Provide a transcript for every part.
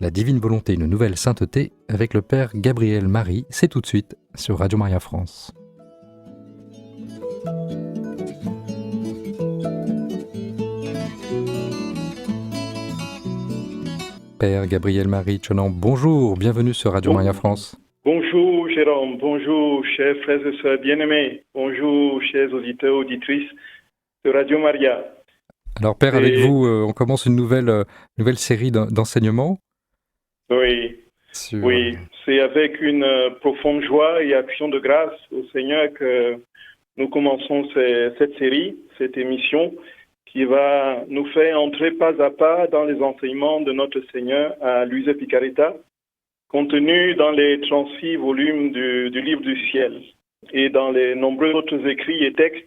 La divine volonté, une nouvelle sainteté avec le Père Gabriel Marie, c'est tout de suite sur Radio Maria France. Père Gabriel Marie Chonan, bonjour, bienvenue sur Radio Maria France. Bonjour Jérôme, bonjour chers frères et sœurs bien-aimés, bonjour chers auditeurs, auditrices de Radio Maria. Alors Père, avec vous, on commence une nouvelle série d'enseignements. Oui, c'est avec une profonde joie et action de grâce au Seigneur que nous commençons cette série, cette émission qui va nous faire entrer pas à pas dans les enseignements de notre Seigneur à Luisa Picaretta, contenu dans les 36 volumes du Livre du Ciel et dans les nombreux autres écrits et textes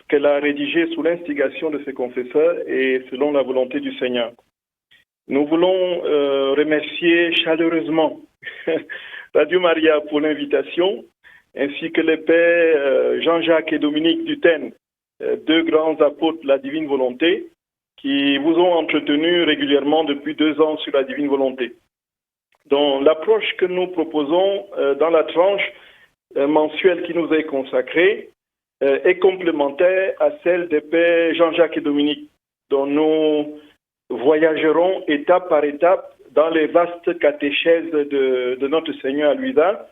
qu'elle a rédigés sous l'instigation de ses confesseurs et selon la volonté du Seigneur. Nous voulons remercier chaleureusement Radio Maria pour l'invitation, ainsi que les pères Jean-Jacques et Dominique Dutène, deux grands apôtres de la divine volonté, qui vous ont entretenu régulièrement depuis 2 ans sur la divine volonté. Donc, l'approche que nous proposons dans la tranche mensuelle qui nous est consacrée est complémentaire à celle des pères Jean-Jacques et Dominique, dont nous voyagerons étape par étape dans les vastes catéchèses de notre Seigneur à Luisa,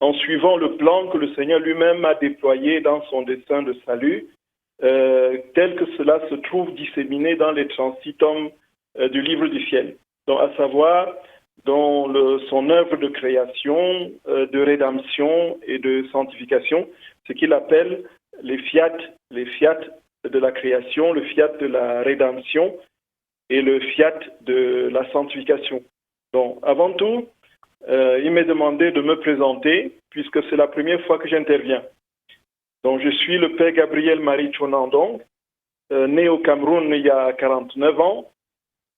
en suivant le plan que le Seigneur lui-même a déployé dans son dessein de salut, tel que cela se trouve disséminé dans les 36 tomes du Livre du Ciel. Donc, à savoir, dans son œuvre de création, de rédemption et de sanctification, ce qu'il appelle les fiat de la création, le fiat de la rédemption et le fiat de la sanctification. Donc, avant tout, il m'est demandé de me présenter, puisque c'est la première fois que j'interviens. Donc, je suis le Père Gabriel Marie Chonan, né au Cameroun il y a 49 ans.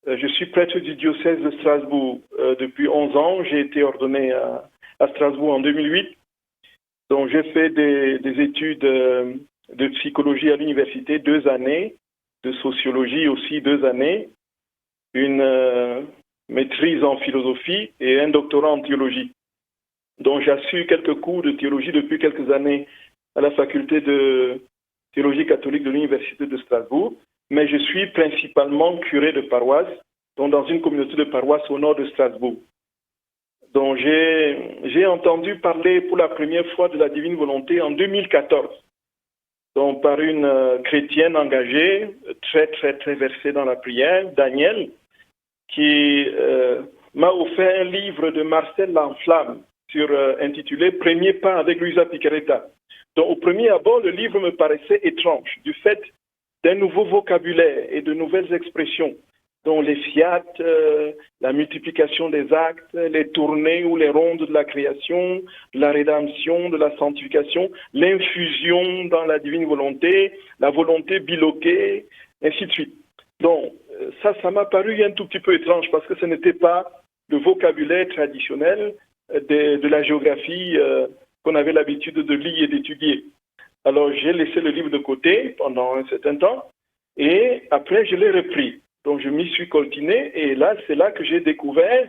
Je suis prêtre du diocèse de Strasbourg depuis 11 ans. J'ai été ordonné à Strasbourg en 2008. Donc, j'ai fait des études de psychologie à l'université, 2 années, de sociologie aussi 2 années, une maîtrise en philosophie et un doctorat en théologie. Donc, j'ai su quelques cours de théologie depuis quelques années à la faculté de théologie catholique de l'université de Strasbourg, mais je suis principalement curé de paroisse, donc dans une communauté de paroisse au nord de Strasbourg. Donc, j'ai entendu parler pour la première fois de la divine volonté en 2014. Donc, par une chrétienne engagée, très, très, très versée dans la prière, Daniel, qui m'a offert un livre de Marcel Lanflamme intitulé « Premier pas avec Luisa Picaretta ». Donc, au premier abord, le livre me paraissait étrange, du fait d'un nouveau vocabulaire et de nouvelles expressions, dont les fiat, la multiplication des actes, les tournées ou les rondes de la création, de la rédemption, de la sanctification, l'infusion dans la divine volonté, la volonté biloquée, ainsi de suite. Donc, ça m'a paru un tout petit peu étrange parce que ce n'était pas le vocabulaire traditionnel de la géographie qu'on avait l'habitude de lire et d'étudier. Alors, j'ai laissé le livre de côté pendant un certain temps et après, je l'ai repris. Donc, je m'y suis coltiné et là, c'est là que j'ai découvert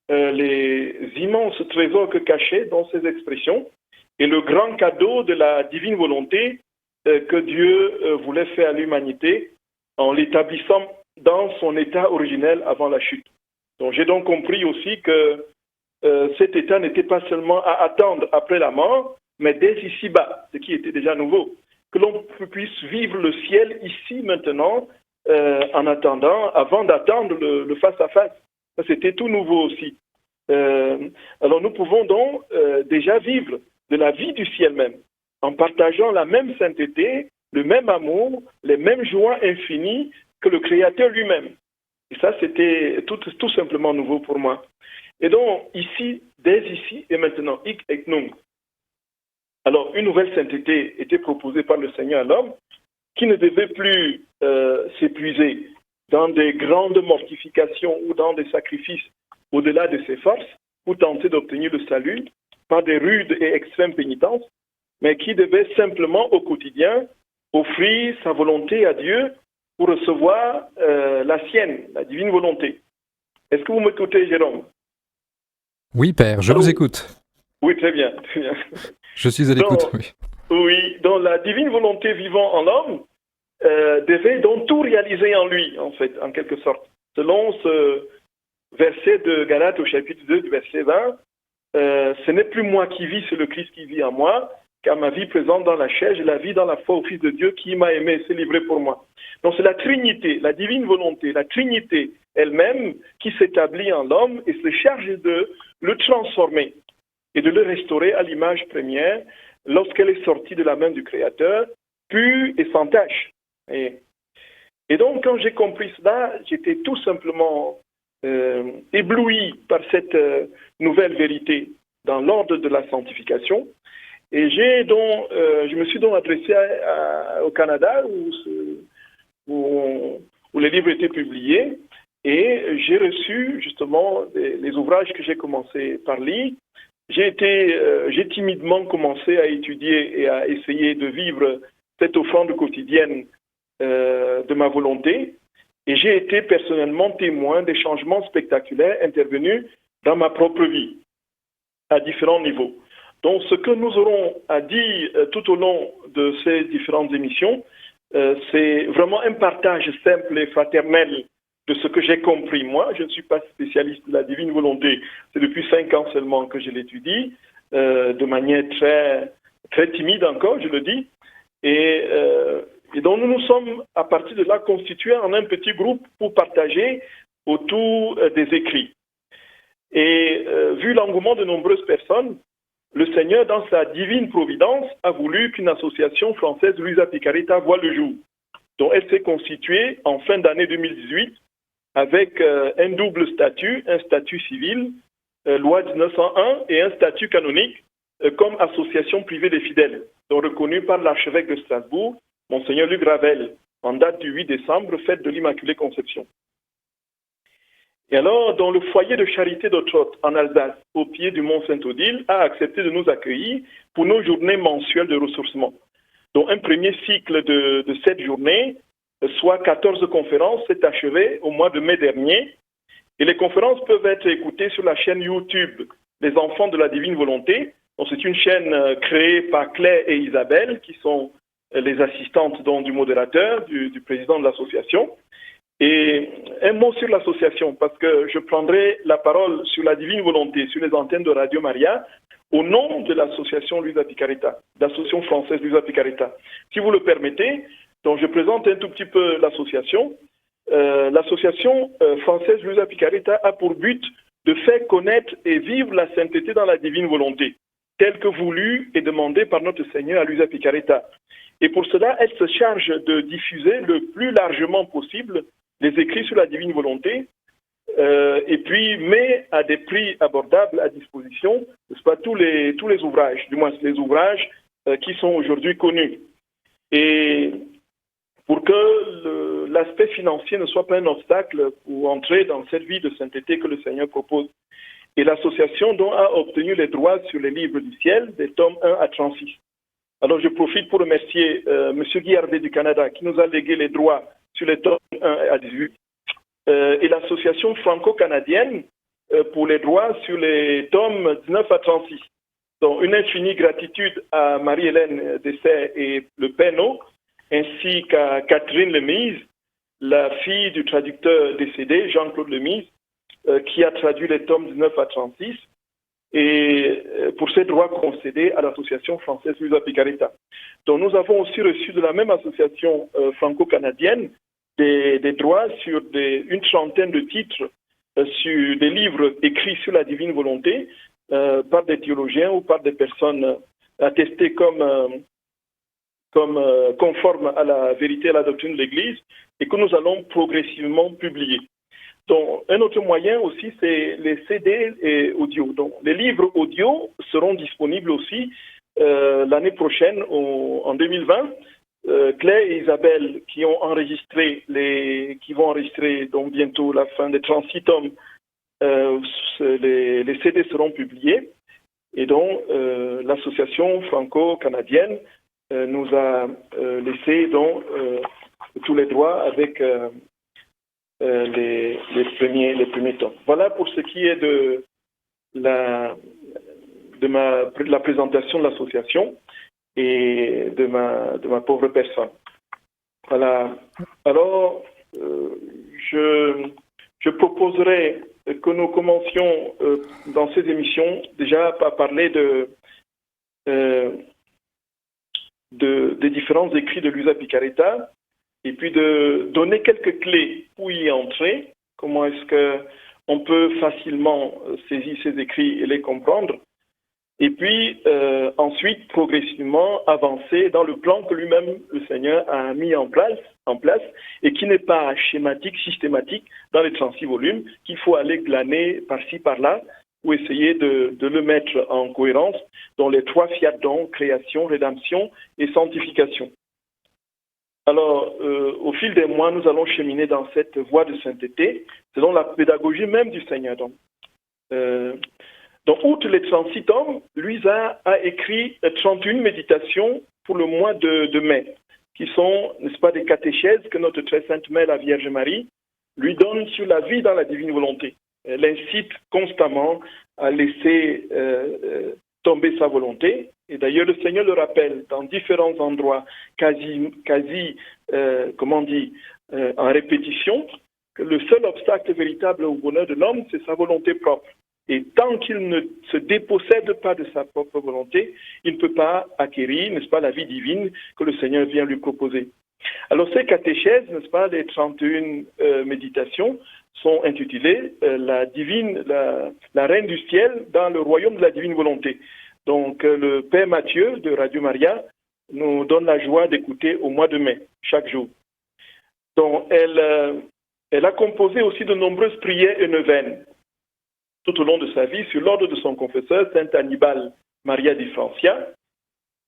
les immenses trésors que cachaient dans ces expressions et le grand cadeau de la divine volonté que Dieu voulait faire à l'humanité en l'établissant dans son état originel avant la chute. Donc, j'ai donc compris aussi que cet état n'était pas seulement à attendre après la mort, mais dès ici-bas, ce qui était déjà nouveau. Que l'on puisse vivre le ciel ici, maintenant, en attendant, avant d'attendre le face-à-face. Ça, c'était tout nouveau aussi. Alors, nous pouvons donc déjà vivre de la vie du ciel même, en partageant la même sainteté, le même amour, les mêmes joies infinies que le Créateur lui-même. Et ça, c'était tout simplement nouveau pour moi. Et donc, ici, dès ici et maintenant, hic et nunc. Alors, une nouvelle sainteté était proposée par le Seigneur à l'homme, qui ne devait plus s'épuiser dans des grandes mortifications ou dans des sacrifices au-delà de ses forces pour tenter d'obtenir le salut par des rudes et extrêmes pénitences, mais qui devait simplement au quotidien offrir sa volonté à Dieu pour recevoir la sienne, la divine volonté. Est-ce que vous m'écoutez, Jérôme? Oui, Père, je vous écoute. Oui, très bien, très bien. Je suis à l'écoute, oui. Oui, dans la divine volonté vivant en l'homme, devait donc tout réaliser en lui, en fait, en quelque sorte. Selon ce verset de Galates au chapitre 2 du verset 20, ce n'est plus moi qui vis, c'est le Christ qui vit en moi, car ma vie présente dans la chair, j'ai la vie dans la foi au Fils de Dieu qui m'a aimé et s'est livré pour moi. Donc c'est la Trinité, la divine volonté, la Trinité elle-même qui s'établit en l'homme et se charge de le transformer et de le restaurer à l'image première lorsqu'elle est sortie de la main du Créateur, pure et sans tache. Et donc, quand j'ai compris cela, j'étais tout simplement ébloui par cette nouvelle vérité dans l'ordre de la sanctification. Et je me suis donc adressé au Canada où les livres étaient publiés et j'ai reçu justement les ouvrages que j'ai commencé par lire. J'ai timidement commencé à étudier et à essayer de vivre cette offrande quotidienne de ma volonté, et j'ai été personnellement témoin des changements spectaculaires intervenus dans ma propre vie, à différents niveaux. Donc ce que nous aurons à dire tout au long de ces différentes émissions, c'est vraiment un partage simple et fraternel de ce que j'ai compris. Moi, je ne suis pas spécialiste de la divine volonté, c'est depuis 5 ans seulement que je l'étudie, de manière très, très timide encore, je le dis, et donc nous nous sommes à partir de là constitués en un petit groupe pour partager autour des écrits. Et vu l'engouement de nombreuses personnes, le Seigneur, dans sa divine providence, a voulu qu'une association française, Luisa Picaretta, voie le jour. Donc elle s'est constituée en fin d'année 2018 avec un double statut, un statut civil, loi 1901, et un statut canonique comme association privée des fidèles, donc reconnue par l'archevêque de Strasbourg, Monseigneur Luc Ravel, en date du 8 décembre, fête de l'Immaculée Conception. Et alors, dans le foyer de charité d'Autrotte, en Alsace, au pied du Mont Saint-Odile, a accepté de nous accueillir pour nos journées mensuelles de ressourcement. Donc, un premier cycle de 7 journées, soit 14 conférences, s'est achevé au mois de mai dernier. Et les conférences peuvent être écoutées sur la chaîne YouTube des Enfants de la Divine Volonté. Donc, c'est une chaîne créée par Claire et Isabelle, qui sont les assistantes donc, du modérateur, du président de l'association. Et un mot sur l'association, parce que je prendrai la parole sur la divine volonté, sur les antennes de Radio Maria, au nom de l'association Luisa Picaretta, l'association française Luisa Picaretta. Si vous le permettez, donc je présente un tout petit peu l'association. L'association française Luisa Picaretta a pour but de faire connaître et vivre la sainteté dans la divine volonté, telle que voulue et demandée par notre Seigneur à Luisa Picaretta. Et pour cela, elle se charge de diffuser le plus largement possible les écrits sur la divine volonté, et puis met à des prix abordables à disposition, n'est-ce pas, tous les ouvrages, du moins les ouvrages qui sont aujourd'hui connus. Et pour que l'aspect financier ne soit pas un obstacle pour entrer dans cette vie de sainteté que le Seigneur propose. Et l'association donc a obtenu les droits sur les livres du ciel, des tomes 1 à 36. Alors je profite pour remercier M. Guy Harvey du Canada qui nous a légué les droits sur les tomes 1 à 18 et l'association franco-canadienne pour les droits sur les tomes 19 à 36. Donc une infinie gratitude à Marie-Hélène Dessert et le Pénaud, ainsi qu'à Catherine Lemise, la fille du traducteur décédé, Jean-Claude Lemise, qui a traduit les tomes 19 à 36. Et pour ces droits concédés à l'association française Luisa Picaretta. Donc nous avons aussi reçu de la même association franco-canadienne des droits sur une trentaine de titres sur des livres écrits sur la divine volonté par des théologiens ou par des personnes attestées comme conformes à la vérité et à la doctrine de l'Église et que nous allons progressivement publier. Donc, un autre moyen aussi, c'est les CD et audio. Donc, les livres audio seront disponibles aussi l'année prochaine, en 2020. Claire et Isabelle, qui vont enregistrer donc bientôt la fin des 36 tomes, les CD seront publiés. Et donc, l'association franco-canadienne nous a laissé donc tous les droits avec les premiers tomes. Voilà pour ce qui est de la présentation de l'association et de ma pauvre personne. Voilà. Alors, je proposerais que nous commencions dans ces émissions déjà par parler des différents écrits de Luisa Picarreta et puis de donner quelques clés pour y entrer. Comment est-ce qu'on peut facilement saisir ces écrits et les comprendre? Et puis, ensuite, progressivement, avancer dans le plan que lui-même, le Seigneur, a mis en place et qui n'est pas schématique, systématique dans les 36 volumes, qu'il faut aller glaner par-ci, par-là, ou essayer de le mettre en cohérence dans les 3 fiat dons, création, rédemption et sanctification. Alors, au fil des mois, nous allons cheminer dans cette voie de sainteté, selon la pédagogie même du Seigneur. Donc, outre les 36 tomes, Luisa a écrit 31 méditations pour le mois de mai, qui sont, n'est-ce pas, des catéchèses que notre très sainte mère, la Vierge Marie, lui donne sur la vie dans la divine volonté. Elle incite constamment à laisser tomber sa volonté. Et d'ailleurs, le Seigneur le rappelle dans différents endroits, quasi en répétition, que le seul obstacle véritable au bonheur de l'homme, c'est sa volonté propre. Et tant qu'il ne se dépossède pas de sa propre volonté, il ne peut pas acquérir, n'est-ce pas, la vie divine que le Seigneur vient lui proposer. Alors ces catéchèses, n'est-ce pas, les 31 méditations, sont intitulées la Reine du ciel dans le royaume de la divine volonté. Donc le Père Mathieu de Radio Maria nous donne la joie d'écouter au mois de mai, chaque jour. Donc elle a composé aussi de nombreuses prières et neuvaines tout au long de sa vie sur l'ordre de son confesseur, Saint Annibal Maria di Francia.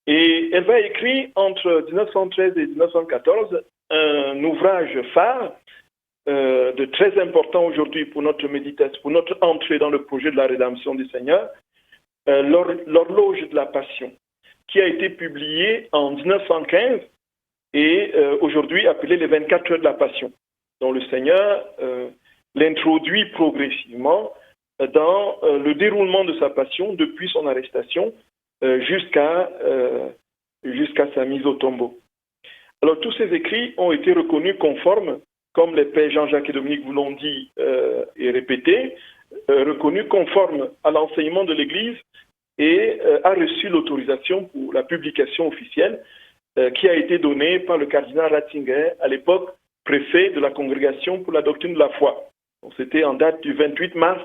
Et elle va écrire entre 1913 et 1914 un ouvrage phare de très important aujourd'hui pour notre méditation, pour notre entrée dans le projet de la rédemption du Seigneur, l'horloge de la Passion, qui a été publié en 1915 et aujourd'hui appelé les 24 heures de la Passion, dont le Seigneur l'introduit progressivement dans le déroulement de sa passion depuis son arrestation jusqu'à sa mise au tombeau. Alors tous ces écrits ont été reconnus conformes, comme les pères Jean-Jacques et Dominique vous l'ont dit et répété, reconnus conformes à l'enseignement de l'Église et a reçu l'autorisation pour la publication officielle qui a été donnée par le cardinal Ratzinger, à l'époque préfet de la Congrégation pour la doctrine de la foi. C'était en date du 28 mars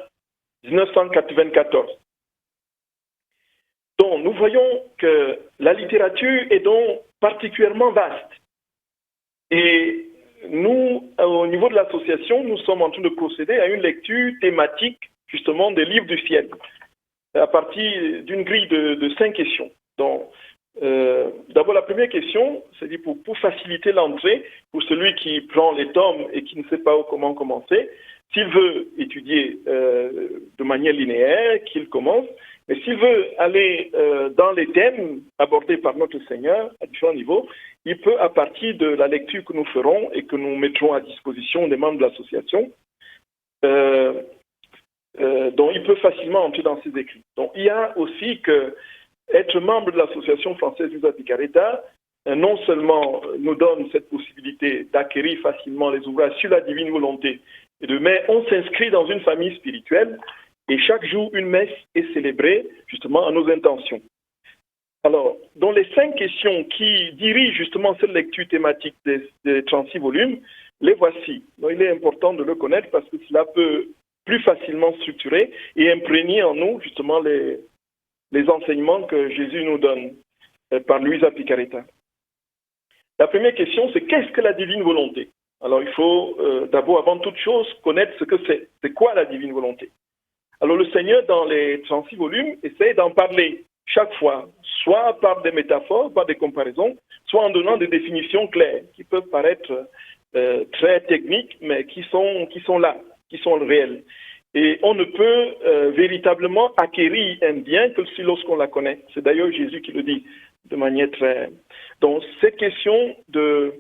1994. Donc, nous voyons que la littérature est donc particulièrement vaste. Et nous, au niveau de l'association, nous sommes en train de procéder à une lecture thématique, justement, des livres du ciel, à partir d'une grille de 5 questions. Donc, d'abord, la première question, c'est pour faciliter l'entrée, pour celui qui prend les tomes et qui ne sait pas comment commencer, s'il veut étudier de manière linéaire, qu'il commence, mais s'il veut aller dans les thèmes abordés par notre Seigneur à différents niveaux, il peut, à partir de la lecture que nous ferons et que nous mettrons à disposition des membres de l'association, donc il peut facilement entrer dans ces écrits. Donc il y a aussi que être membre de l'association française Luisa Picarreta, non seulement nous donne cette possibilité d'acquérir facilement les ouvrages sur la divine volonté, mais on s'inscrit dans une famille spirituelle et chaque jour une messe est célébrée justement à nos intentions. Alors, dans les 5 questions qui dirigent justement cette lecture thématique des 36 volumes, les voici. Donc, il est important de le connaître parce que cela peut plus facilement structurer et imprégner en nous justement les enseignements que Jésus nous donne par Luisa Picarreta. La première question, c'est qu'est-ce que la divine volonté? Alors, il faut d'abord, avant toute chose, connaître ce que c'est. C'est quoi la divine volonté? Alors, le Seigneur, dans les 36 volumes, essaie d'en parler chaque fois, soit par des métaphores, par des comparaisons, soit en donnant des définitions claires, qui peuvent paraître très techniques, mais qui sont là, qui sont réelles. Et on ne peut véritablement acquérir un bien que si lorsqu'on la connaît. C'est d'ailleurs Jésus qui le dit de manière très... Donc, cette question de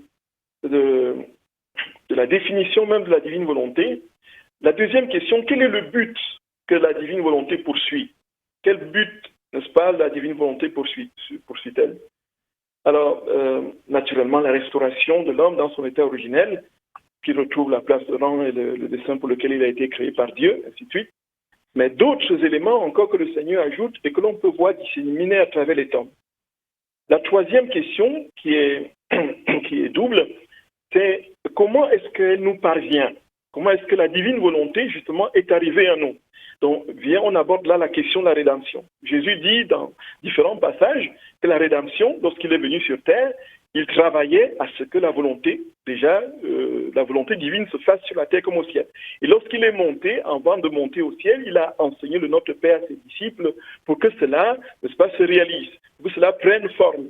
de la définition même de la divine volonté. La deuxième question, quel est le but que la divine volonté poursuit? Quel but, n'est-ce pas, la divine volonté poursuit-elle? Alors, naturellement, la restauration de l'homme dans son état originel, qui retrouve la place de rang et le dessein pour lequel il a été créé par Dieu, ainsi de suite. Mais d'autres éléments encore que le Seigneur ajoute et que l'on peut voir disséminés à travers les temps. La troisième question, qui est double, c'est comment est-ce qu'elle nous parvient? Comment est-ce que la divine volonté, justement, est arrivée à nous? Donc, on aborde là la question de la rédemption. Jésus dit dans différents passages que la rédemption, lorsqu'il est venu sur terre, il travaillait à ce que la volonté, la volonté divine se fasse sur la terre comme au ciel. Et lorsqu'il est monté, avant de monter au ciel, il a enseigné le Notre Père à ses disciples pour que cela, n'est-ce pas, se réalise, pour que cela prenne forme.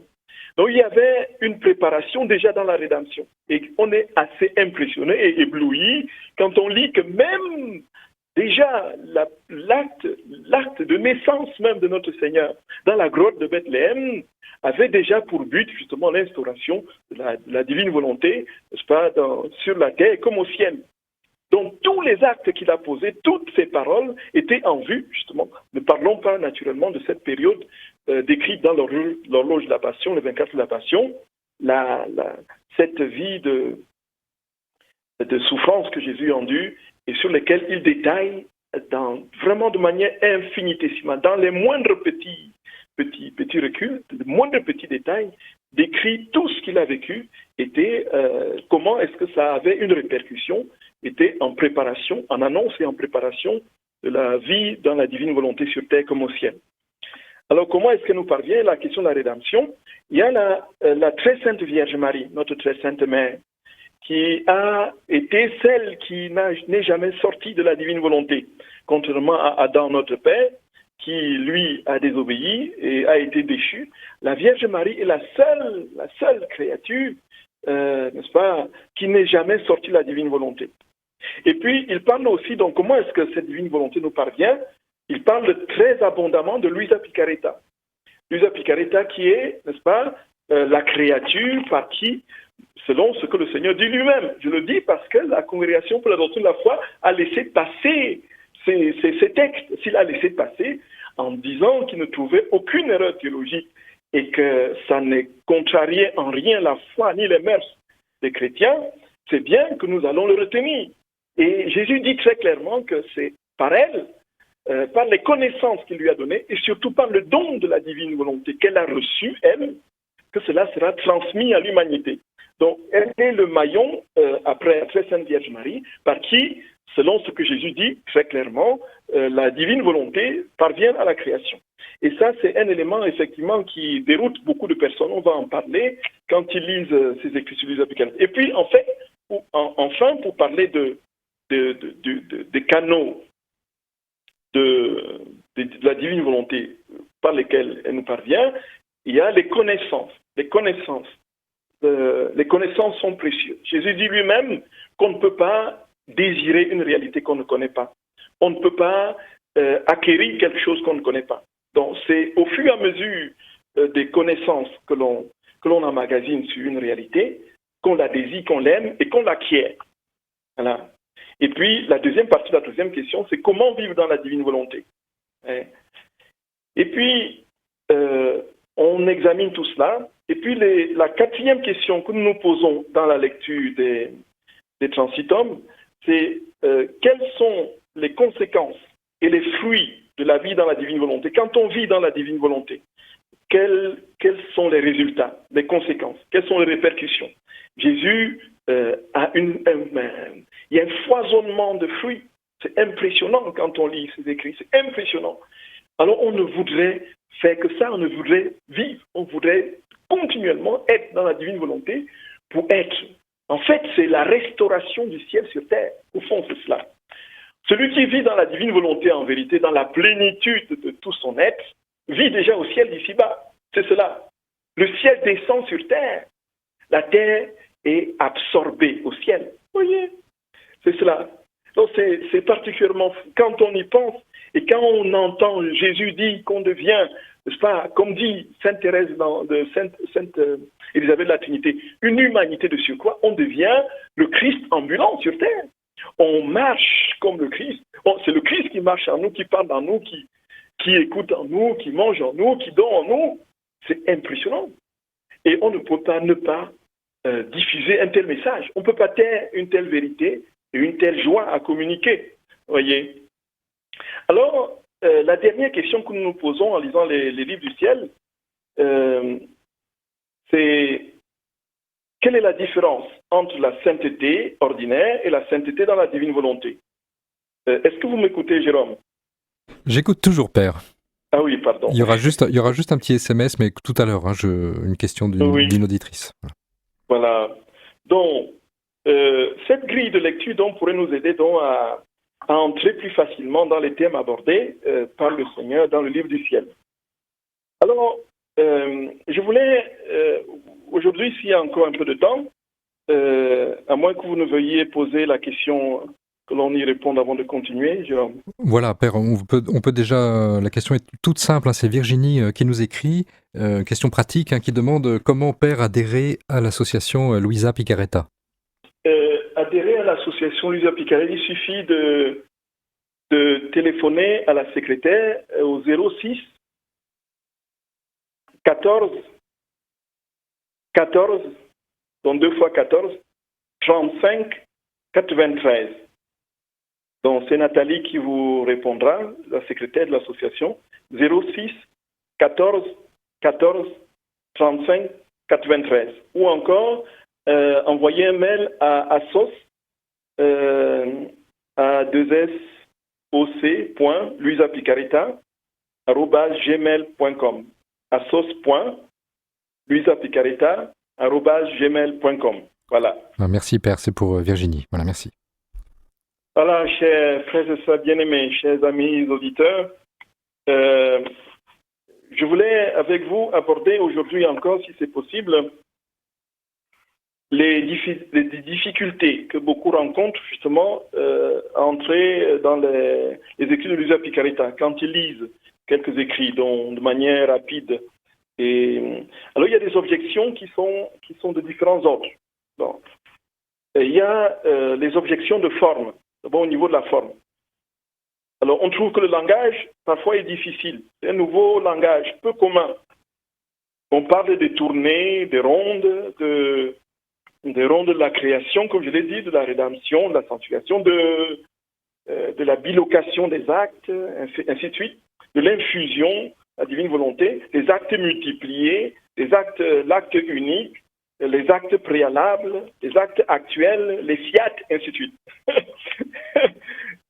Donc il y avait une préparation déjà dans la rédemption. Et on est assez impressionné et ébloui quand on lit que même déjà l'acte de naissance même de notre Seigneur dans la grotte de Bethléem avait déjà pour but justement l'instauration de la divine volonté, n'est-ce pas, sur la terre comme au ciel. Donc tous les actes qu'il a posés, toutes ces paroles étaient en vue justement. Ne parlons pas naturellement de cette période décrite dans l'horloge de la Passion, le 24 de la Passion, cette vie de souffrance que Jésus a endue et sur lesquelles il détaille vraiment de manière infinitésimale, dans les moindres petits reculs, les moindres petits détails, décrit tout ce qu'il a vécu, comment est-ce que ça avait une répercussion, était en préparation, en annonce et en préparation de la vie dans la divine volonté sur terre comme au ciel. Alors comment est-ce que nous parvient la question de la rédemption? Il y a la très sainte Vierge Marie, notre très sainte mère, qui a été celle qui n'est jamais sortie de la divine volonté, contrairement à Adam, notre Père, qui, lui, a désobéi et a été déchu. La Vierge Marie est la seule créature, n'est-ce pas, qui n'est jamais sortie de la divine volonté. Et puis, il parle aussi, donc, comment est-ce que cette divine volonté nous parvient? Il parle très abondamment de Luisa Picaretta. Luisa Picaretta qui est, n'est-ce pas, la créature par qui, selon ce que le Seigneur dit lui-même. Je le dis parce que la Congrégation pour la doctrine de la foi a laissé passer ces textes. S'il a laissé passer en disant qu'il ne trouvait aucune erreur théologique et que ça ne contrariait en rien la foi ni les mœurs des chrétiens, c'est bien que nous allons le retenir. Et Jésus dit très clairement que c'est par elle, par les connaissances qu'il lui a données et surtout par le don de la divine volonté qu'elle a reçu, elle, que cela sera transmis à l'humanité. Donc, elle est le maillon, après la très sainte Vierge Marie, par qui, selon ce que Jésus dit très clairement, la divine volonté parvient à la création. Et ça, c'est un élément, effectivement, qui déroute beaucoup de personnes. On va en parler quand ils lisent ces écritures apocryphes. Et puis, en fait, enfin, pour parler des canaux de la divine volonté par lesquels elle nous parvient, il y a les connaissances. Les connaissances sont précieuses. Jésus dit lui-même qu'on ne peut pas désirer une réalité qu'on ne connaît pas. On ne peut pas acquérir quelque chose qu'on ne connaît pas. Donc c'est au fur et à mesure des connaissances que l'on emmagasine sur une réalité, qu'on la désire, qu'on l'aime et qu'on l'acquiert. Voilà. Et puis la deuxième partie de la deuxième question, c'est comment vivre dans la divine volonté. Et puis on examine tout cela. Et puis la quatrième question que nous nous posons dans la lecture des Transitomes, c'est quelles sont les conséquences et les fruits de la vie dans la divine volonté? Quand on vit dans la divine volonté, quels sont les résultats, les conséquences? Quelles sont les répercussions? Jésus il y a un foisonnement de fruits. C'est impressionnant quand on lit ces écrits, c'est impressionnant. Alors on ne voudrait faire que ça, on ne voudrait vivre, on voudrait continuellement être dans la divine volonté pour être. En fait, c'est la restauration du ciel sur terre. Au fond, c'est cela. Celui qui vit dans la divine volonté, en vérité, dans la plénitude de tout son être, vit déjà au ciel d'ici-bas. C'est cela. Le ciel descend sur terre. La terre est absorbée au ciel. Vous voyez? C'est cela. Donc c'est particulièrement, quand on y pense, et quand on entend Jésus dire qu'on devient, n'est-ce pas, comme dit Sainte Thérèse de Sainte Élisabeth de la Trinité, une humanité de surcroît, on devient le Christ ambulant sur terre. On marche comme le Christ. C'est le Christ qui marche en nous, qui parle en nous, qui écoute en nous, qui mange en nous, qui dort en nous. C'est impressionnant. Et on ne peut pas ne pas diffuser un tel message. On ne peut pas taire une telle vérité et une telle joie à communiquer. Voyez. Alors, la dernière question que nous nous posons en lisant les livres du ciel, c'est quelle est la différence entre la sainteté ordinaire et la sainteté dans la divine volonté? Est-ce que vous m'écoutez, Jérôme? J'écoute toujours, Père. Ah oui, pardon. Il y aura juste un petit SMS, mais tout à l'heure, une question d'une auditrice. Voilà. Donc, cette grille de lecture pourrait nous aider à entrer plus facilement dans les thèmes abordés par le Seigneur dans le livre du ciel. Alors, je voulais, aujourd'hui, s'il y a encore un peu de temps, à moins que vous ne veuillez poser la question, que l'on y réponde avant de continuer, Jérôme. Voilà, Père, on peut déjà, la question est toute simple, hein, c'est Virginie qui nous écrit, question pratique, hein, qui demande comment, Père, adhérer à l'association Luisa Picaretta. Adhérer à l'association Luisa Picaretta, il suffit de téléphoner à la secrétaire au 06 14, donc 2 fois 14, 35 93. Donc c'est Nathalie qui vous répondra, la secrétaire de l'association, 06 14 35 93. Ou encore, envoyer un mail à assos, à 2soc.luisapicaretta@gmail.com. assos.luisapicaretta@gmail.com. Voilà. Merci, Père, c'est pour Virginie. Voilà, merci. Voilà, chers frères et sœurs bien-aimés, chers amis auditeurs, je voulais avec vous aborder aujourd'hui encore, si c'est possible, les difficultés que beaucoup rencontrent justement à entrer dans les écrits de Luisa Picaretta quand ils lisent quelques écrits de manière rapide. Alors il y a des objections qui sont de différents ordres. Donc, il y a les objections de forme, d'abord au niveau de la forme. Alors on trouve que le langage parfois est difficile. C'est un nouveau langage peu commun. On parle des tournées, des rondes de la création, comme je l'ai dit, de la rédemption, de la sanctification, de la bilocation des actes, ainsi de suite, de l'infusion, la divine volonté, des actes multipliés, l'acte unique, les actes préalables, les actes actuels, les fiat, ainsi de suite.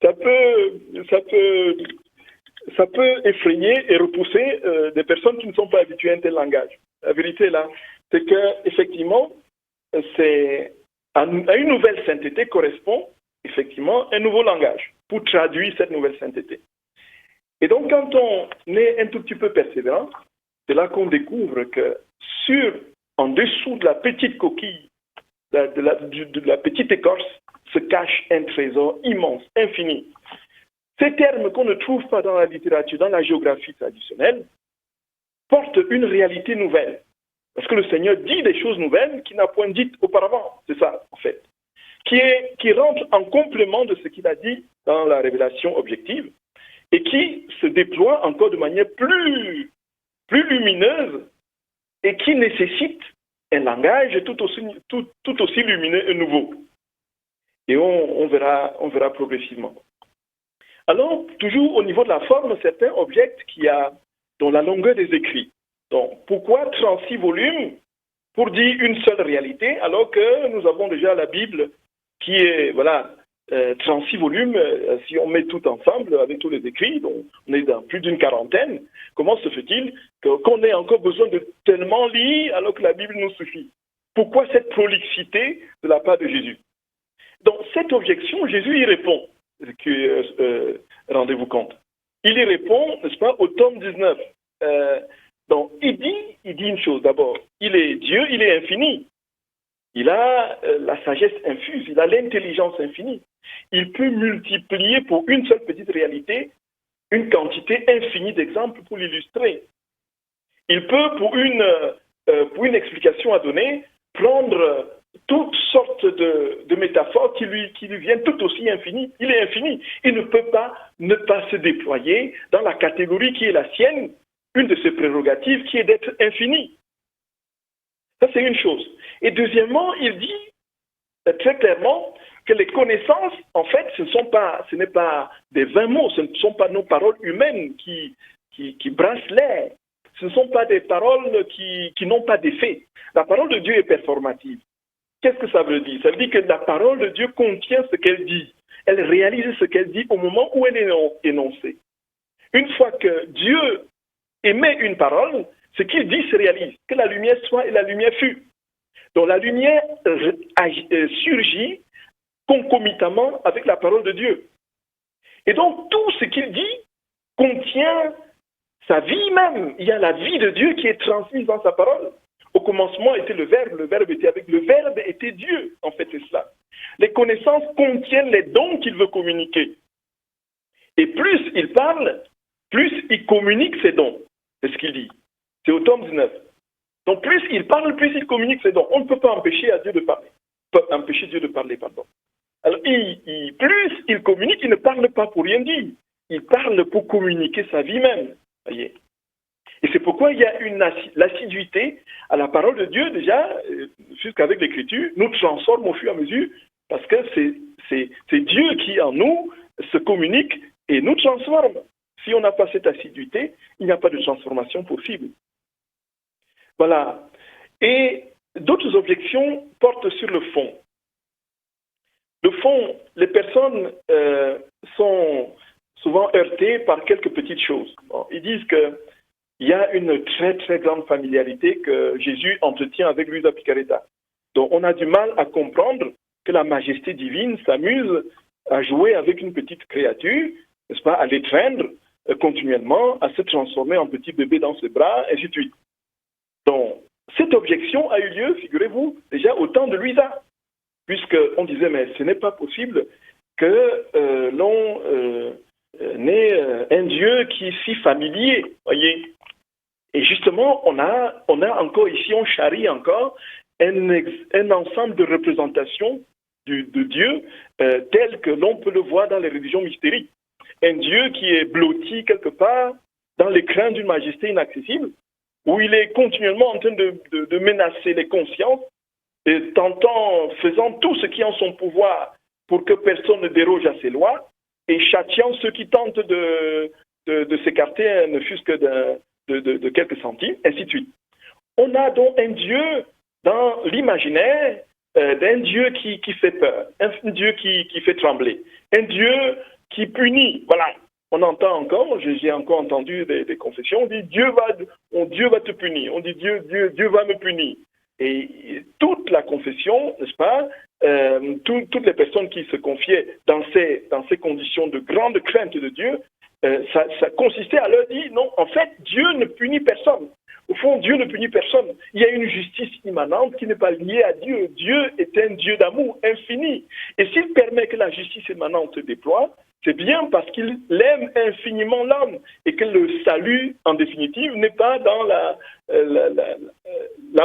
Ça peut effrayer et repousser des personnes qui ne sont pas habituées à un tel langage. La vérité là, c'est que effectivement, à une nouvelle sainteté correspond effectivement un nouveau langage pour traduire cette nouvelle sainteté. Et donc, quand on est un tout petit peu persévérant, c'est là qu'on découvre que en dessous de la petite coquille, de la petite écorce, se cache un trésor immense, infini. Ces termes qu'on ne trouve pas dans la littérature, dans la géographie traditionnelle, portent une réalité nouvelle. Parce que le Seigneur dit des choses nouvelles qu'il n'a point dites auparavant. C'est ça, en fait. Qui rentre en complément de ce qu'il a dit dans la révélation objective et qui se déploie encore de manière plus lumineuse et qui nécessite un langage tout aussi lumineux et nouveau. Et on verra progressivement. Alors, toujours au niveau de la forme, certains objectent dont la longueur des écrits. Donc, pourquoi 36 volumes pour dire une seule réalité, alors que nous avons déjà la Bible qui est, 36 volumes, si on met tout ensemble avec tous les écrits, donc on est dans plus d'une quarantaine, comment se fait-il qu'on ait encore besoin de tellement lire alors que la Bible nous suffit? Pourquoi cette prolixité de la part de Jésus? Donc, cette objection, Jésus y répond. Rendez-vous compte. Il y répond, n'est-ce pas, au tome 19. Donc, il dit une chose d'abord. Il est Dieu, il est infini. Il a la sagesse infuse, il a l'intelligence infinie. Il peut multiplier pour une seule petite réalité une quantité infinie d'exemples pour l'illustrer. Il peut, pour une explication à donner, prendre toutes sortes de métaphores qui lui viennent tout aussi infinies. Il est infini. Il ne peut pas ne pas se déployer dans la catégorie qui est la sienne, une de ses prérogatives qui est d'être infini. Ça, c'est une chose. Et deuxièmement, il dit très clairement que les connaissances, en fait, ce n'est pas des vains mots, ce ne sont pas nos paroles humaines qui brassent l'air. Ce ne sont pas des paroles qui n'ont pas d'effet. La parole de Dieu est performative. Qu'est-ce que ça veut dire? Ça veut dire que la parole de Dieu contient ce qu'elle dit. Elle réalise ce qu'elle dit au moment où elle est énoncée. Une fois que Dieu émet une parole, ce qu'il dit se réalise. Que la lumière soit et la lumière fut. Donc la lumière surgit concomitamment avec la parole de Dieu. Et donc tout ce qu'il dit contient sa vie même. Il y a la vie de Dieu qui est transmise dans sa parole. Au commencement était le Verbe était avec le Verbe était Dieu. En fait, c'est cela. Les connaissances contiennent les dons qu'il veut communiquer. Et plus il parle, plus il communique ses dons. C'est ce qu'il dit. C'est au tome 19. Donc plus il parle, plus il communique ses dons. On ne peut pas empêcher Dieu de parler. Empêcher Dieu de parler, pardon. Alors, plus il communique, il ne parle pas pour rien dire. Il parle pour communiquer sa vie même. Voyez. Et c'est pourquoi il y a l'assiduité à la parole de Dieu, déjà, jusqu'avec l'Écriture, nous transforme au fur et à mesure, parce que c'est Dieu qui, en nous, se communique et nous transforme. Si on n'a pas cette assiduité, il n'y a pas de transformation possible. Voilà. Et d'autres objections portent sur le fond. Le fond, les personnes sont souvent heurtées par quelques petites choses. Bon, ils disent qu'il y a une très très grande familiarité que Jésus entretient avec Luisa Picaretta. Donc on a du mal à comprendre que la majesté divine s'amuse à jouer avec une petite créature, n'est-ce pas, à l'étreindre continuellement, à se transformer en petit bébé dans ses bras, et ainsi de suite. Donc cette objection a eu lieu, figurez-vous, déjà au temps de Luisa. Puisqu'on disait, mais ce n'est pas possible que l'on ait un Dieu qui est si familier, voyez. Et justement, on a encore ici, on charrie encore un ensemble de représentations de Dieu tel que l'on peut le voir dans les religions mystériques. Un Dieu qui est blotti quelque part dans l'écrin d'une majesté inaccessible, où il est continuellement en train de menacer les consciences, et faisant tout ce qui est en son pouvoir pour que personne ne déroge à ses lois, et châtiant ceux qui tentent de s'écarter, ne fût-ce que de quelques centimes, ainsi de suite. On a donc un Dieu dans l'imaginaire, d'un Dieu qui fait peur, un Dieu qui fait trembler, un Dieu qui punit. Voilà, on entend encore, j'ai encore entendu des confessions, on dit Dieu va te punir, on dit Dieu va me punir. Et toute la confession, n'est-ce pas, toutes les personnes qui se confiaient dans ces conditions de grande crainte de Dieu, ça consistait à leur dire, non, en fait, Dieu ne punit personne. Au fond, Dieu ne punit personne. Il y a une justice immanente qui n'est pas liée à Dieu. Dieu est un Dieu d'amour infini. Et s'il permet que la justice immanente se déploie, c'est bien parce qu'il aime infiniment l'homme et que le salut, en définitive, n'est pas dans la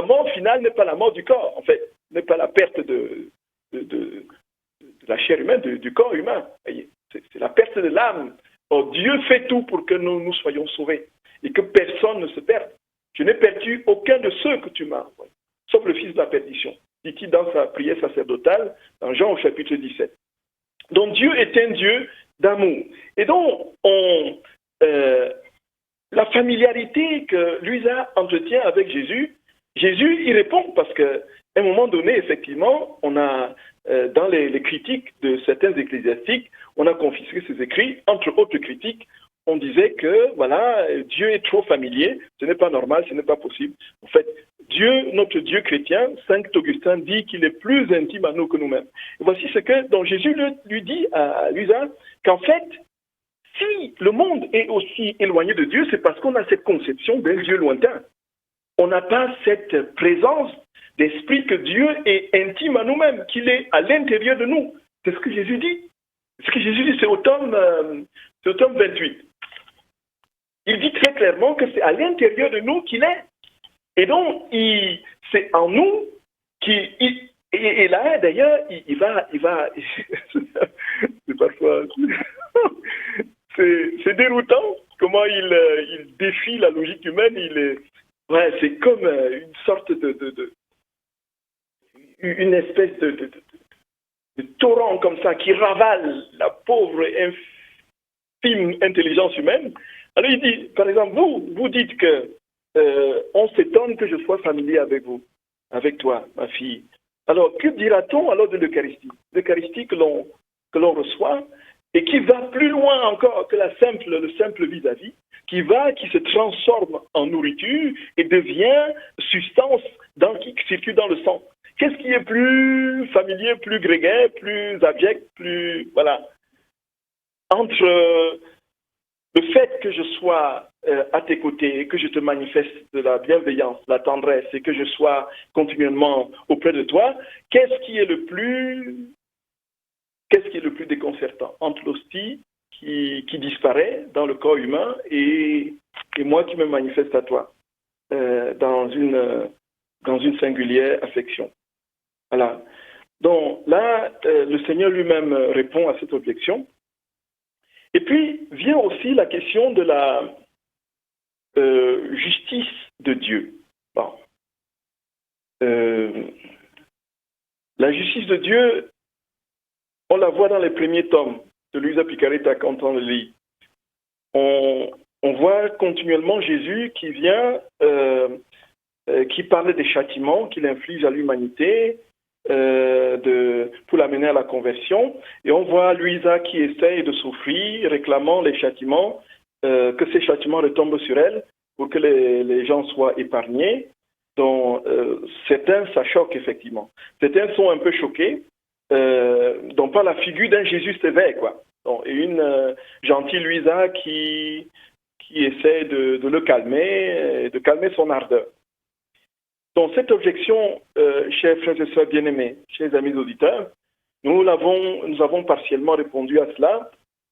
mort finale, n'est pas la mort du corps, en fait, n'est pas la perte de la chair humaine, du corps humain. C'est la perte de l'âme. Or, Dieu fait tout pour que nous soyons sauvés et que personne ne se perde. Je n'ai perdu aucun de ceux que tu m'as envoyés, sauf le fils de la perdition, dit-il dans sa prière sacerdotale, dans Jean au chapitre 17. Donc Dieu est un Dieu d'amour. Et donc, la familiarité que Luisa entretient avec Jésus, Jésus y répond parce qu'à un moment donné, effectivement, on a, dans les critiques de certains ecclésiastiques, on a confisqué ses écrits. Entre autres critiques, on disait que, voilà, Dieu est trop familier, ce n'est pas normal, ce n'est pas possible. En fait, Dieu, notre Dieu chrétien, Saint Augustin dit qu'il est plus intime à nous que nous-mêmes. Et voici ce que donc Jésus lui dit à Luisa, qu'en fait, si le monde est aussi éloigné de Dieu, c'est parce qu'on a cette conception d'un Dieu lointain. On n'a pas cette présence d'esprit que Dieu est intime à nous-mêmes, qu'il est à l'intérieur de nous. C'est ce que Jésus dit. Ce que Jésus dit, c'est au tome 28. Il dit très clairement que c'est à l'intérieur de nous qu'il est. Et donc, c'est en nous Et là, d'ailleurs, il va, c'est parfois, c'est déroutant comment il défie la logique humaine. Ouais, c'est comme une sorte une espèce de torrent comme ça qui ravale la pauvre infime intelligence humaine. Alors il dit, par exemple, vous dites que on s'étonne que je sois familier avec vous, avec toi, ma fille. Alors, que dira-t-on alors de l'Eucharistie? L'Eucharistie que l'on reçoit et qui va plus loin encore que le simple vis-à-vis, qui se transforme en nourriture et devient substance qui circule dans le sang. Qu'est-ce qui est plus familier, plus grégaire, plus abject, plus... Voilà. Entre le fait que je sois à tes côtés, que je te manifeste de la bienveillance, la tendresse et que je sois continuellement auprès de toi, qu'est-ce qui est le plus déconcertant entre l'hostie qui disparaît dans le corps humain et moi qui me manifeste à toi dans une singulière affection. Voilà. Donc là, le Seigneur lui-même répond à cette objection. Et puis vient aussi la question de la justice de Dieu. Bon. La justice de Dieu, on la voit dans les premiers tomes de Luisa Picaretta quand on le lit. On voit continuellement Jésus qui vient, qui parle des châtiments qu'il inflige à l'humanité pour l'amener à la conversion. Et on voit Luisa qui essaye de souffrir, réclamant les châtiments, que ces châtiments retombent sur elle pour que les gens soient épargnés. Donc, certains, ça choque effectivement. Certains sont un peu choqués, donc par la figure d'un Jésus sévère, quoi. Donc, et une gentille Luisa qui essaie de le calmer, de calmer son ardeur. Donc, cette objection, chers frères et sœurs bien-aimés, chers amis auditeurs, nous avons partiellement répondu à cela.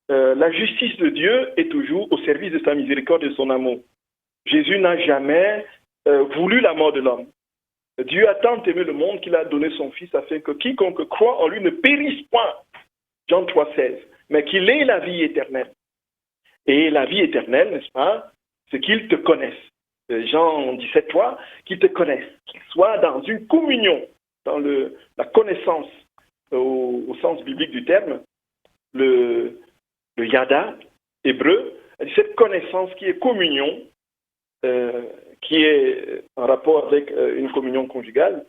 La justice de Dieu est toujours au service de sa miséricorde et de son amour. Jésus n'a jamais voulu la mort de l'homme. Dieu a tant aimé le monde qu'il a donné son Fils afin que quiconque croit en lui ne périsse point, Jean 3,16, mais qu'il ait la vie éternelle. Et la vie éternelle, n'est-ce pas, c'est qu'il te connaisse. Jean 17,3, qu'il te connaisse, qu'il soit dans une communion, dans la connaissance au sens biblique du terme, le yada hébreu, cette connaissance qui est communion, qui est en rapport avec une communion conjugale,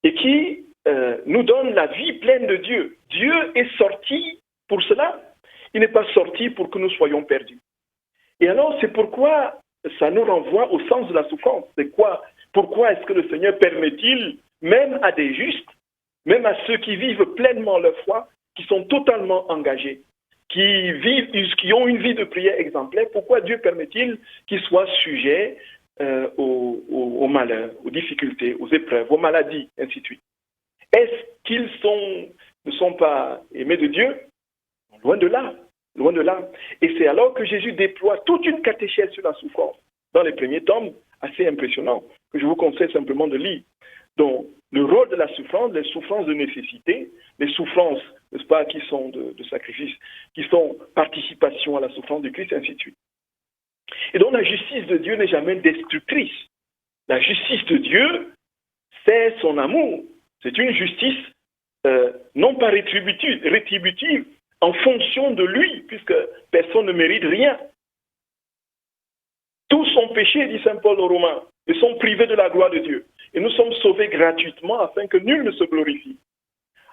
et qui nous donne la vie pleine de Dieu. Dieu est sorti pour cela. Il n'est pas sorti pour que nous soyons perdus. Et alors, c'est pourquoi ça nous renvoie au sens de la souffrance. Pourquoi est-ce que le Seigneur permet-il, même à des justes, même à ceux qui vivent pleinement leur foi, qui sont totalement engagés, qui ont une vie de prière exemplaire, pourquoi Dieu permet-il qu'ils soient sujets aux malheurs, aux difficultés, aux épreuves, aux maladies, ainsi de suite? Est-ce qu'ils ne sont pas aimés de Dieu? Loin de là. Loin de là. Et c'est alors que Jésus déploie toute une catéchèse sur la souffrance dans les premiers tomes, assez impressionnant, que je vous conseille simplement de lire. Donc, le rôle de la souffrance, les souffrances de nécessité, les souffrances, n'est-ce pas, qui sont de sacrifice, qui sont participation à la souffrance du Christ, ainsi de suite. Et donc, la justice de Dieu n'est jamais destructrice. La justice de Dieu, c'est son amour. C'est une justice non pas rétributive, en fonction de lui, puisque personne ne mérite rien. Tous sont péchés, dit saint Paul aux Romains, et sont privés de la gloire de Dieu. Et nous sommes sauvés gratuitement afin que nul ne se glorifie.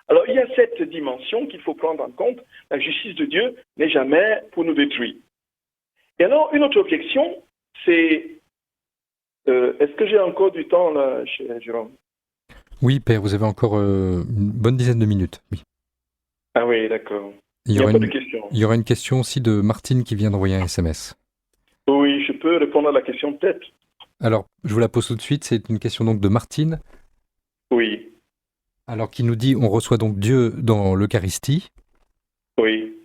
Alors il y a cette dimension qu'il faut prendre en compte. La justice de Dieu n'est jamais pour nous détruire. Et alors une autre objection, c'est... est-ce que j'ai encore du temps là, Jérôme? Oui, Père, vous avez encore une bonne dizaine de minutes. Oui. Ah oui, d'accord. Il y aura une question aussi de Martine qui vient d'envoyer un SMS. Oui, je peux répondre à la question peut-être. Alors, je vous la pose tout de suite. C'est une question donc de Martine. Oui. Alors, qui nous dit, on reçoit donc Dieu dans l'Eucharistie. Oui.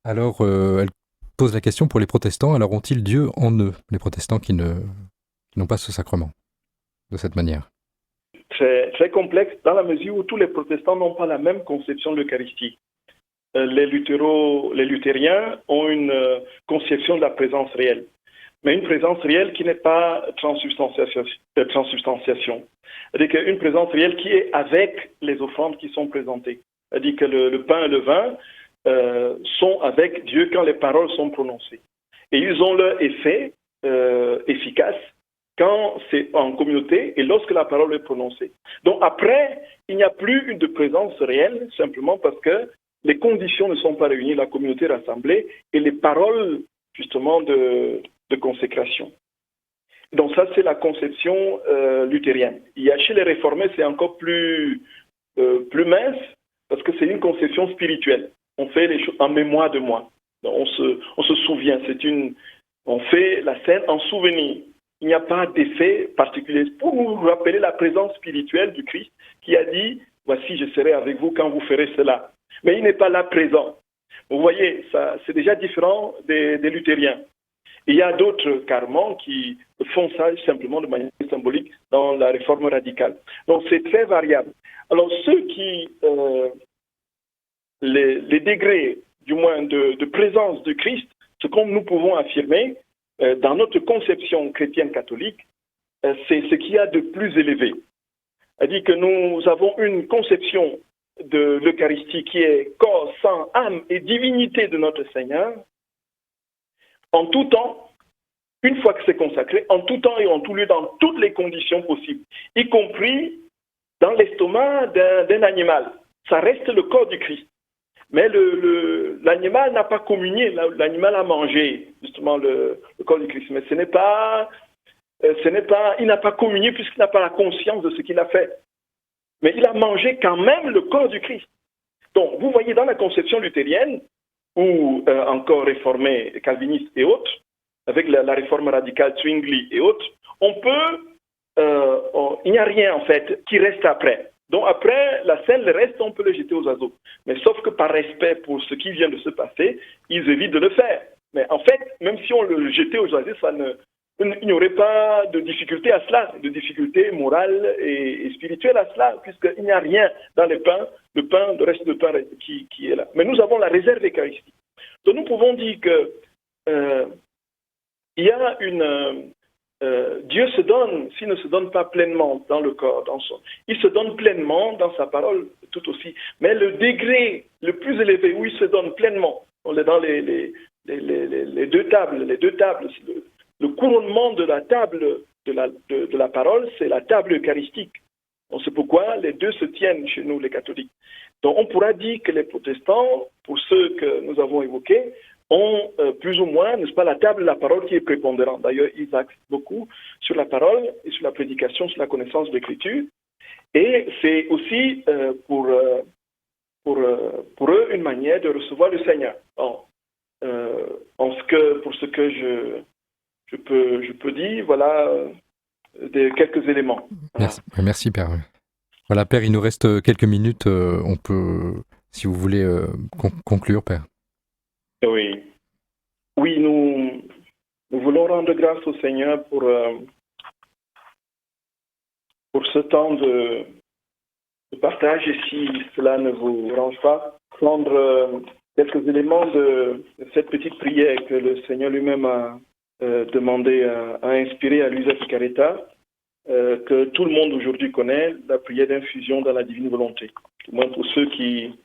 Alors, elle pose la question pour les protestants. Alors, ont-ils Dieu en eux, les protestants qui n'ont pas ce sacrement de cette manière? très, très complexe dans la mesure où tous les protestants n'ont pas la même conception de l'Eucharistie. Les luthériens ont une conception de la présence réelle, mais une présence réelle qui n'est pas transubstantiation. C'est-à-dire qu'une présence réelle qui est avec les offrandes qui sont présentées. C'est-à-dire que le pain et le vin sont avec Dieu quand les paroles sont prononcées. Et ils ont leur effet efficace quand c'est en communauté et lorsque la parole est prononcée. Donc après, il n'y a plus de présence réelle, simplement parce que les conditions ne sont pas réunies, la communauté rassemblée et les paroles, justement, de consécration. Donc ça, c'est la conception luthérienne. Il y a chez les réformés, c'est encore plus mince, parce que c'est une conception spirituelle. On fait les choses en mémoire de moi. Donc on se souvient. On fait la scène en souvenir. Il n'y a pas d'effet particulier pour nous rappeler la présence spirituelle du Christ qui a dit « Voici, je serai avec vous quand vous ferez cela ». Mais il n'est pas là présent. Vous voyez, ça, c'est déjà différent des luthériens. Il y a d'autres carrément qui font ça simplement de manière symbolique dans la réforme radicale. Donc c'est très variable. Alors ceux qui, les degrés du moins de présence de Christ, ce que nous pouvons affirmer dans notre conception chrétienne catholique, c'est ce qu'il y a de plus élevé. C'est-à-dire que nous avons une conception de l'Eucharistie qui est corps, sang, âme et divinité de notre Seigneur, en tout temps, une fois que c'est consacré, en tout temps et en tout lieu, dans toutes les conditions possibles, y compris dans l'estomac d'un animal. Ça reste le corps du Christ. Mais l'animal n'a pas communié, l'animal a mangé justement le corps du Christ. Mais il n'a pas communié puisqu'il n'a pas la conscience de ce qu'il a fait. Mais il a mangé quand même le corps du Christ. Donc, vous voyez dans la conception luthérienne, ou encore réformée, calviniste et autres, avec la réforme radicale Zwingli et autres, il n'y a rien en fait qui reste après. Donc après, la scène, le reste, on peut le jeter aux oiseaux. Mais sauf que par respect pour ce qui vient de se passer, ils évitent de le faire. Mais en fait, même si on le jetait aux oiseaux, il n'y aurait pas de difficulté à cela, de difficulté morale et spirituelle à cela, puisqu'il n'y a rien dans le reste de pain qui est là. Mais nous avons la réserve eucharistique. Donc nous pouvons dire que il y a Dieu se donne, s'il ne se donne pas pleinement dans le corps, il se donne pleinement dans sa parole tout aussi. Mais le degré le plus élevé où il se donne pleinement, on est dans les deux tables, le couronnement de la table de la parole, c'est la table eucharistique. C'est pourquoi les deux se tiennent chez nous, les catholiques. Donc on pourra dire que les protestants, pour ceux que nous avons évoqués, ont plus ou moins, n'est-ce pas, la table de la parole qui est prépondérante. D'ailleurs, ils axent beaucoup sur la parole et sur la prédication, sur la connaissance de l'Écriture. Et c'est aussi pour eux une manière de recevoir le Seigneur. Pour ce que je peux dire, voilà quelques éléments. Merci Père. Voilà Père, il nous reste quelques minutes. On peut, si vous voulez, conclure, Père. Oui, nous voulons rendre grâce au Seigneur pour ce temps de partage, et si cela ne vous dérange pas, prendre quelques éléments de cette petite prière que le Seigneur lui-même a demandé à inspirer à Luisa Picaretta, que tout le monde aujourd'hui connaît, la prière d'infusion dans la divine volonté. Du moins pour ceux qui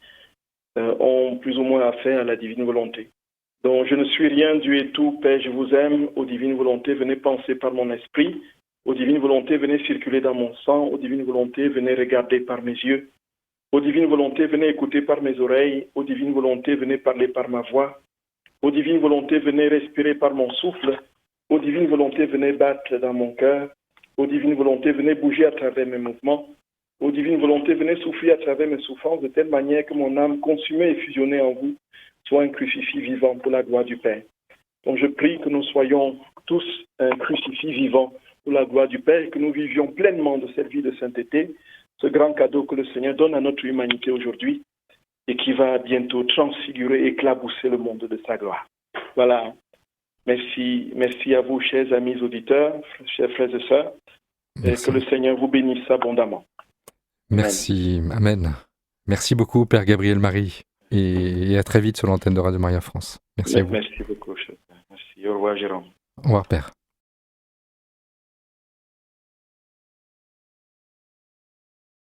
ont plus ou moins affaire à la divine volonté. Donc, je ne suis rien, Dieu est tout, Père, je vous aime, aux divines volontés, venez penser par mon esprit, aux divines volontés, venez circuler dans mon sang, aux divines volontés, venez regarder par mes yeux, aux divines volontés, venez écouter par mes oreilles, aux divines volontés, venez parler par ma voix, aux divines volontés, venez respirer par mon souffle, aux divines volontés, venez battre dans mon cœur, aux divines volontés, venez bouger à travers mes mouvements, aux divines volontés, venez souffler à travers mes souffrances de telle manière que mon âme consumée et fusionnée en vous soit un crucifix vivant pour la gloire du Père. Donc je prie que nous soyons tous un crucifix vivant pour la gloire du Père et que nous vivions pleinement de cette vie de sainteté, ce grand cadeau que le Seigneur donne à notre humanité aujourd'hui et qui va bientôt transfigurer et éclabousser le monde de sa gloire. Voilà. Merci à vous, chers amis auditeurs, chers frères et sœurs, et que le Seigneur vous bénisse abondamment. Merci, Amen. Merci beaucoup, Père Gabriel Marie, et à très vite sur l'antenne de Radio Maria France. Merci à vous. Merci beaucoup, chef. Merci. Au revoir, Jérôme. Au revoir, Père.